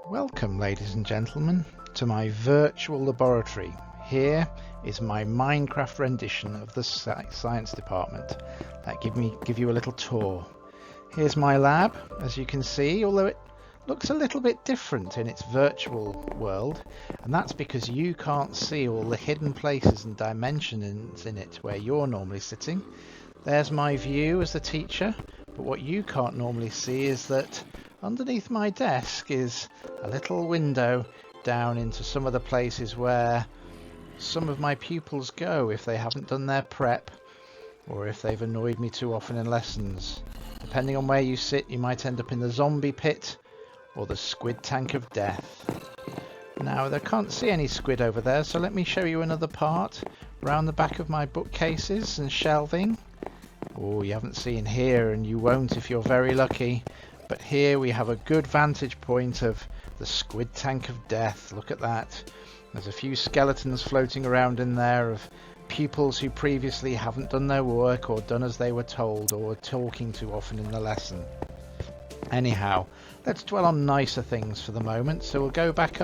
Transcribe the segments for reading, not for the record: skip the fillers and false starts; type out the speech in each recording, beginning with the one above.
Welcome, ladies and gentlemen, to my virtual laboratory. Here is my Minecraft rendition of the science department. Give you a little tour. Here's my lab, as you can see, although it looks a little bit different in its virtual world, and that's because you can't see all the hidden places and dimensions in it where you're normally sitting. There's my view as the teacher, but what you can't normally see is that underneath my desk is a little window down into some of the places where some of my pupils go if they haven't done their prep or if they've annoyed me too often in lessons. Depending on where you sit, you might end up in the zombie pit or the squid tank of death. Now, I can't see any squid over there, so let me show you another part round the back of my bookcases and shelving. Oh, you haven't seen here, and you won't if you're very lucky. But here we have a good vantage point of the squid tank of death. Look at that. There's a few skeletons floating around in there of pupils who previously haven't done their work or done as they were told or were talking too often in the lesson. Anyhow, let's dwell on nicer things for the moment. So we'll go back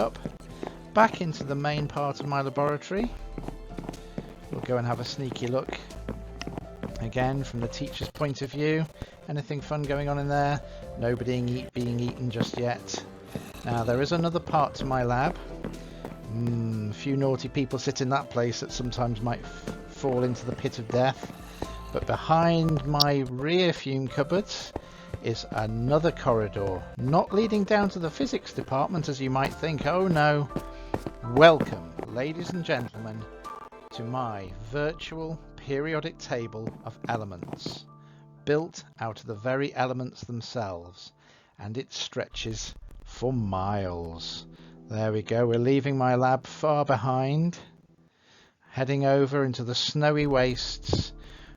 into the main part of my laboratory. We'll go and have a sneaky look. Again, from the teacher's point of view, anything fun going on in there? Nobody being eaten just yet. Now, there is another part to my lab. A few naughty people sit in that place that sometimes might fall into the pit of death. But behind my rear fume cupboards is another corridor, not leading down to the physics department as you might think. Oh no. Welcome, ladies and gentlemen, to my virtual periodic table of elements, built out of the very elements themselves, and it stretches for miles. There we go, we're leaving my lab far behind, heading over into the snowy wastes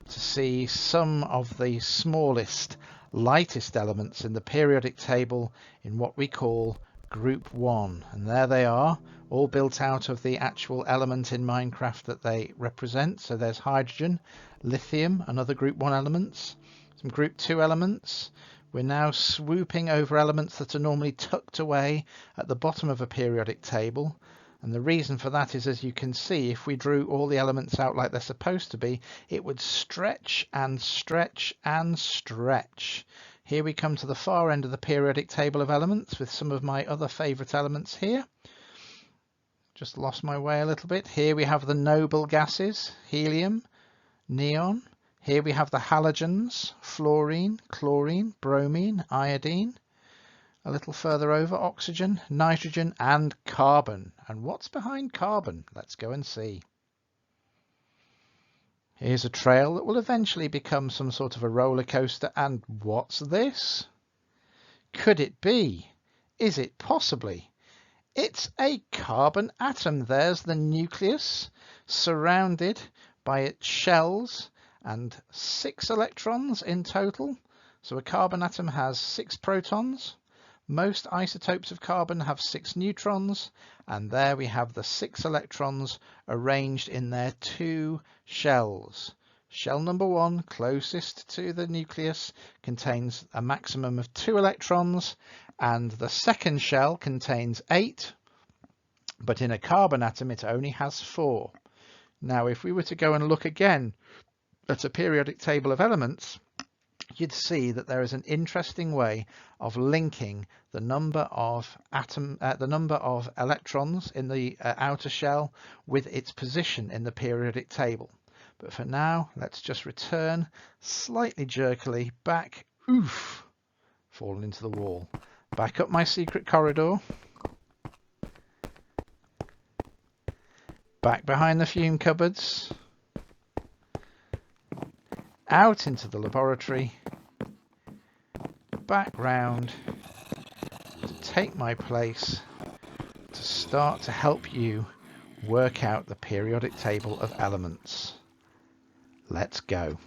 to see some of the smallest, lightest elements in the periodic table in what we call Group 1. And there they are, all built out of the actual element in Minecraft that they represent. So there's hydrogen, lithium, and other Group 1 elements, some Group 2 elements. We're now swooping over elements that are normally tucked away at the bottom of a periodic table. And the reason for that is, as you can see, if we drew all the elements out like they're supposed to be, it would stretch and stretch and stretch. Here we come to the far end of the periodic table of elements with some of my other favourite elements here. Just lost my way a little bit. Here we have the noble gases, helium, neon. Here we have the halogens, fluorine, chlorine, bromine, iodine. A little further over, oxygen, nitrogen, and carbon. And what's behind carbon? Let's go and see. Here's a trail that will eventually become some sort of a roller coaster. And what's this? Could it be? Is it possibly? It's a carbon atom. There's the nucleus, surrounded by its shells and 6 electrons in total. So a carbon atom has 6 protons. Most isotopes of carbon have 6 neutrons, and there we have the 6 electrons arranged in their 2 shells. Shell number 1, closest to the nucleus, contains a maximum of 2 electrons, and the second shell contains 8, but in a carbon atom it only has 4. Now, if we were to go and look again at a periodic table of elements, you'd see that there is an interesting way of linking the number of electrons in the outer shell with its position in the periodic table. But for now, let's just return slightly jerkily back, fallen into the wall, back up my secret corridor, back behind the fume cupboards, out into the laboratory, back round to take my place to start to help you work out the periodic table of elements. Let's go.